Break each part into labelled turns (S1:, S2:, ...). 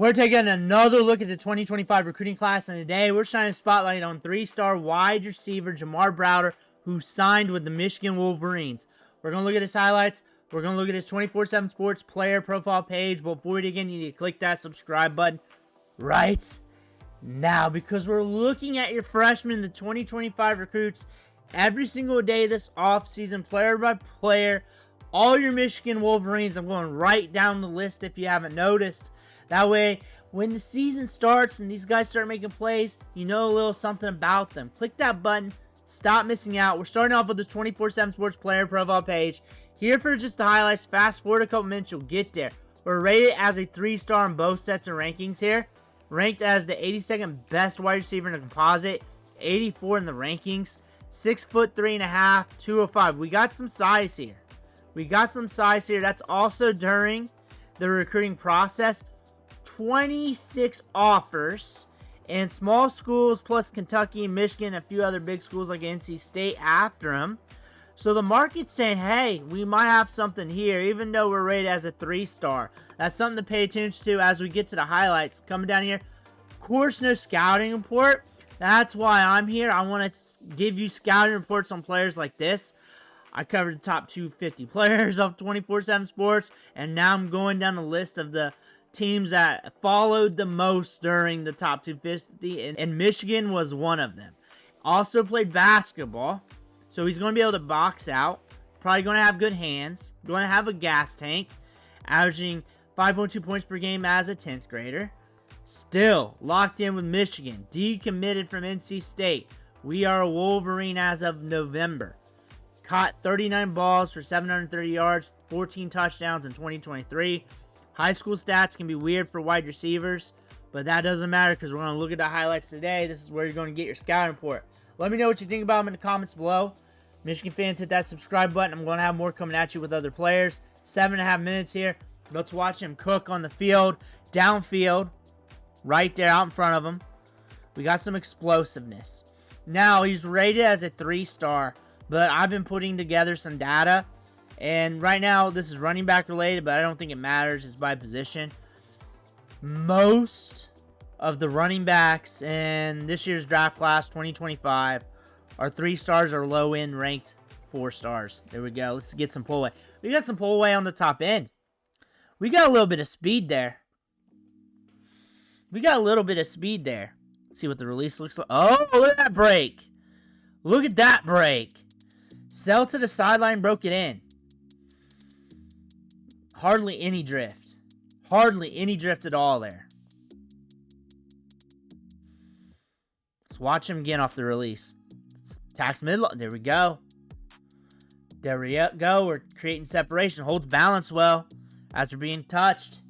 S1: We're taking another look at the 2025 recruiting class, and today we're shining a spotlight on three-star wide receiver Jamar Browder, who signed with the Michigan Wolverines. We're going to look at his highlights. We're going to look at his 24/7 Sports player profile page. But before we begin, you need to click that subscribe button right now, because we're looking at your freshmen in the 2025 recruits every single day this offseason, player by player. All your Michigan Wolverines. I'm going right down the list if you haven't noticed. That way, when the season starts and these guys start making plays, you know a little something about them. Click that button. Stop missing out. We're starting off with the 24/7 Sports player profile page. Here for just the highlights. Fast forward a couple minutes, you'll get there. We're rated as a 3-star in both sets of rankings here. Ranked as the 82nd best wide receiver in the composite. 84 in the rankings. 6'3.5", 205. We got some size here. That's also during the recruiting process. 26 offers, and small schools plus Kentucky and Michigan, a few other big schools like NC State after him. So the market's saying, hey, we might have something here, even though we're rated as a 3-star. That's something to pay attention to as we get to the highlights. Coming down here, of course, no scouting report. That's why I'm here. I want to give you scouting reports on players like this. I covered the top 250 players of 24/7 Sports, and now I'm going down the list of the teams that followed the most during the top 250, and Michigan was one of them. Also played basketball, so he's going to be able to box out. Probably going to have good hands. Going to have a gas tank, averaging 5.2 points per game as a 10th grader. Still locked in with Michigan. Decommitted from NC State. We are a Wolverine as of November. Caught 39 balls for 730 yards, 14 touchdowns in 2023. High school stats can be weird for wide receivers, but that doesn't matter because we're going to look at the highlights today. This is where you're going to get your scouting report. Let me know what you think about them in the comments below. Michigan fans, hit that subscribe button. I'm going to have more coming at you with other players. 7.5 minutes here. Let's watch him cook on the field, downfield, right there out in front of him. We got some explosiveness. Now, he's rated as a 3-star, but I've been putting together some data. And right now, this is running back related, but I don't think it matters. It's by position. Most of the running backs in this year's draft class, 2025, are 3-stars or low-end ranked 4-stars. There we go. Let's get some pull away. We got some pull away on the top end. We got a little bit of speed there. Let's see what the release looks like. Oh, look at that break. Sell to the sideline, broke it in. Hardly any drift at all there. Let's watch him again off the release. Tax middle. There we go. We're creating separation. Holds balance well after being touched.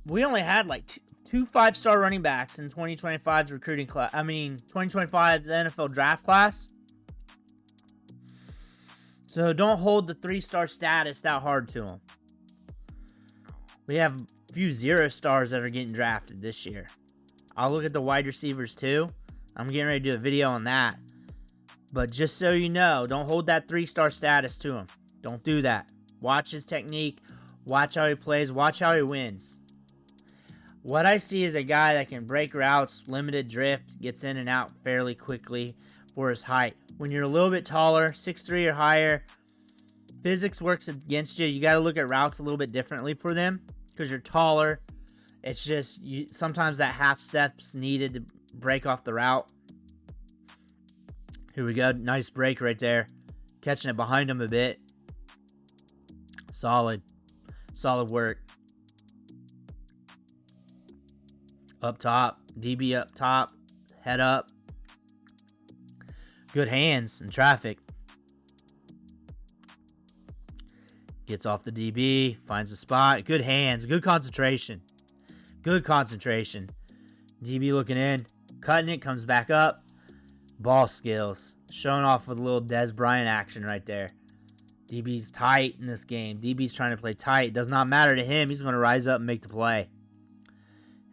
S1: We only had like two 5-star running backs in 2025's recruiting class. 2025 NFL draft class. So don't hold the 3-star status that hard to them. We have a few 0-stars that are getting drafted this year. I'll look at the wide receivers too. I'm getting ready to do a video on that. But just so you know, don't hold that 3-star status to him. Don't do that. Watch his technique. Watch how he plays. Watch how he wins. What I see is a guy that can break routes, limited drift, gets in and out fairly quickly for his height. When you're a little bit taller, 6'3" or higher, physics works against you. You got to look at routes a little bit differently for them because you're taller. It's just sometimes that half step's needed to break off the route. Here we go. Nice break right there. Catching it behind him a bit. Solid work. Up top. DB up top. Head up. Good hands in traffic. Gets off the DB. Finds the spot. Good hands. Good concentration. DB looking in. Cutting it. Comes back up. Ball skills. Showing off with a little Des Bryant action right there. DB's tight in this game. DB's trying to play tight. Does not matter to him. He's going to rise up and make the play.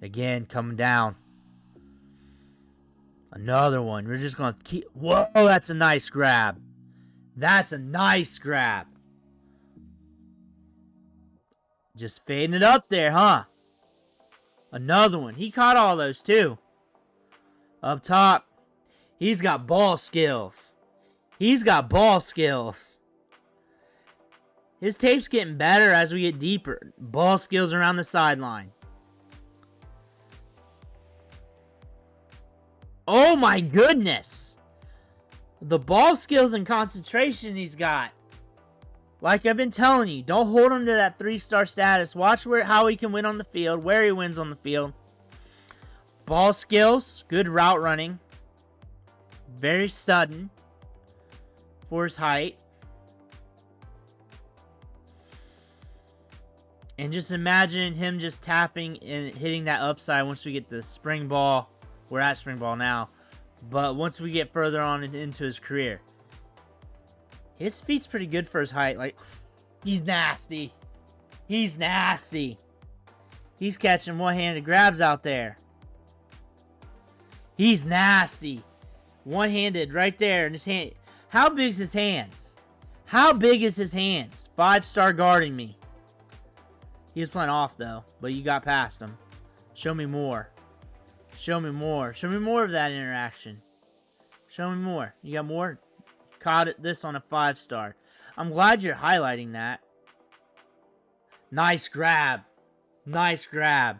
S1: Again, coming down. Another one. We're just going to keep... Whoa, that's a nice grab. Just fading it up there, huh? Another one. He caught all those too. Up top. He's got ball skills. He's got ball skills. His tape's getting better as we get deeper. Ball skills around the sideline. Oh my goodness. The ball skills and concentration he's got. Like I've been telling you, don't hold him to that 3-star status. Watch how he can win on the field, where he wins on the field. Ball skills, good route running. Very sudden for his height. And just imagine him just tapping and hitting that upside once we get the spring ball. We're at spring ball now. But once we get further on into his career. His feet's pretty good for his height. Like, he's nasty. He's nasty. He's catching one-handed grabs out there. He's nasty. One-handed right there in his hand. How big is his hands? How big is his hands? 5-star guarding me. He was playing off, though, but you got past him. Show me more. Show me more. Show me more of that interaction. Show me more. You got more? Caught this on a 5-star. I'm glad you're highlighting that. Nice grab. Nice grab.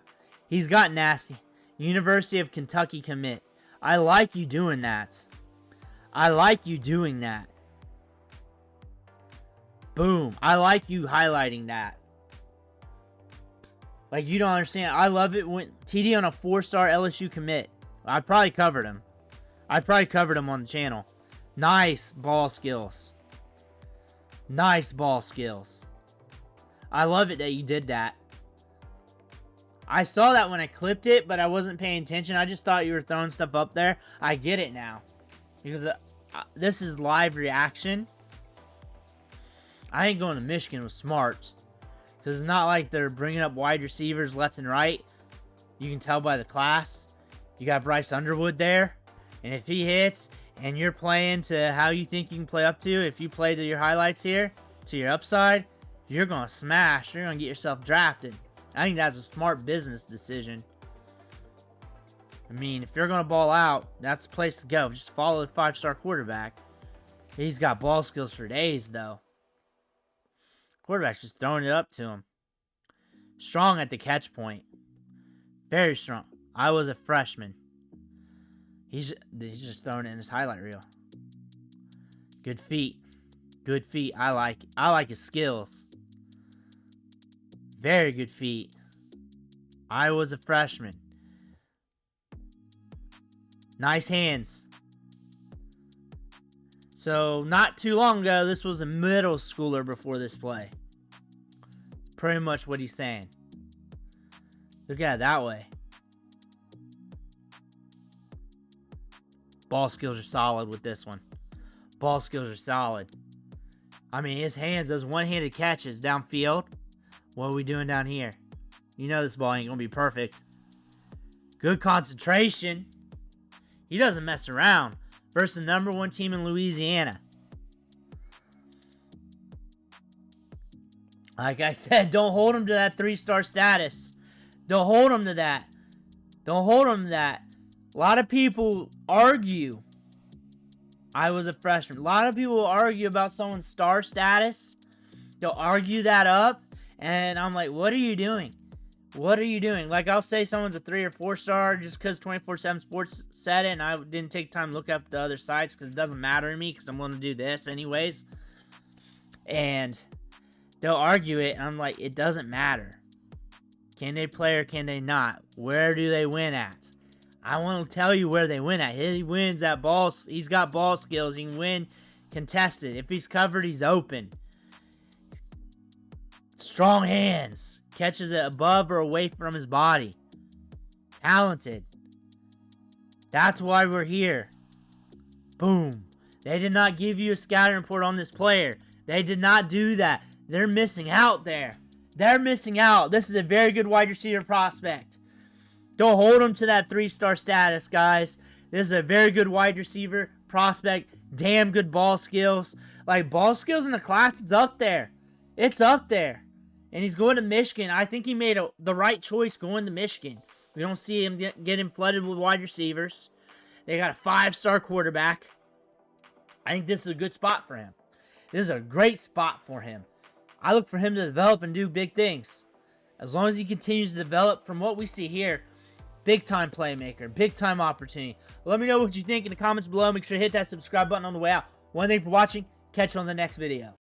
S1: He's got nasty. University of Kentucky commit. I like you doing that. I like you doing that. Boom. I like you highlighting that. Like, you don't understand. I love it when TD on a 4-star LSU commit. I probably covered him. I probably covered him on the channel. Nice ball skills. Nice ball skills. I love it that you did that. I saw that when I clipped it, but I wasn't paying attention. I just thought you were throwing stuff up there. I get it now. Because this is live reaction. I think going to Michigan was smart. Because it's not like they're bringing up wide receivers left and right. You can tell by the class. You got Bryce Underwood there. And if he hits and you're playing to how you think you can play up to, if you play to your highlights here, to your upside, you're going to smash. You're going to get yourself drafted. I think that's a smart business decision. I mean, if you're going to ball out, that's the place to go. Just follow the 5-star quarterback. He's got ball skills for days, though. Quarterback's just throwing it up to him. Strong at the catch point. Very strong. I was a freshman. He's just throwing it in his highlight reel. Good feet. Good feet. I like his skills. Very good feet. I was a freshman. Nice hands. So, not too long ago, this was a middle schooler before this play. Pretty much what he's saying. Look at it that way. Ball skills are solid with this one. Ball skills are solid. I mean, his hands, those one-handed catches downfield. What are we doing down here? You know this ball ain't going to be perfect. Good concentration. He doesn't mess around. Versus the number 1 team in Louisiana. Like I said, don't hold him to that 3-star status. Don't hold him to that. Don't hold him to that. A lot of people argue. I was a freshman. A lot of people argue about someone's star status. They'll argue that up. And I'm like, what are you doing? What are you doing? Like, I'll say someone's a 3 or 4-star just because 24/7 Sports said it, and I didn't take time to look up the other sites because it doesn't matter to me because I'm going to do this anyways. And they'll argue it, and I'm like, it doesn't matter. Can they play or can they not? Where do they win at? I want to tell you where they win at. He wins at ball. He's got ball skills. He can win contested. If he's covered, he's open. Strong hands. Catches it above or away from his body. Talented. That's why we're here. Boom. They did not give you a scouting report on this player. They did not do that. They're missing out there. They're missing out. This is a very good wide receiver prospect. Don't hold him to that 3-star status, guys. This is a very good wide receiver prospect. Damn good ball skills. Like, ball skills in the class, it's up there. It's up there. And he's going to Michigan. I think he made the right choice going to Michigan. We don't see him getting flooded with wide receivers. They got a 5-star quarterback. I think this is a good spot for him. This is a great spot for him. I look for him to develop and do big things. As long as he continues to develop from what we see here, big-time playmaker, big-time opportunity. Let me know what you think in the comments below. Make sure to hit that subscribe button on the way out. One thing for watching. Catch you on the next video.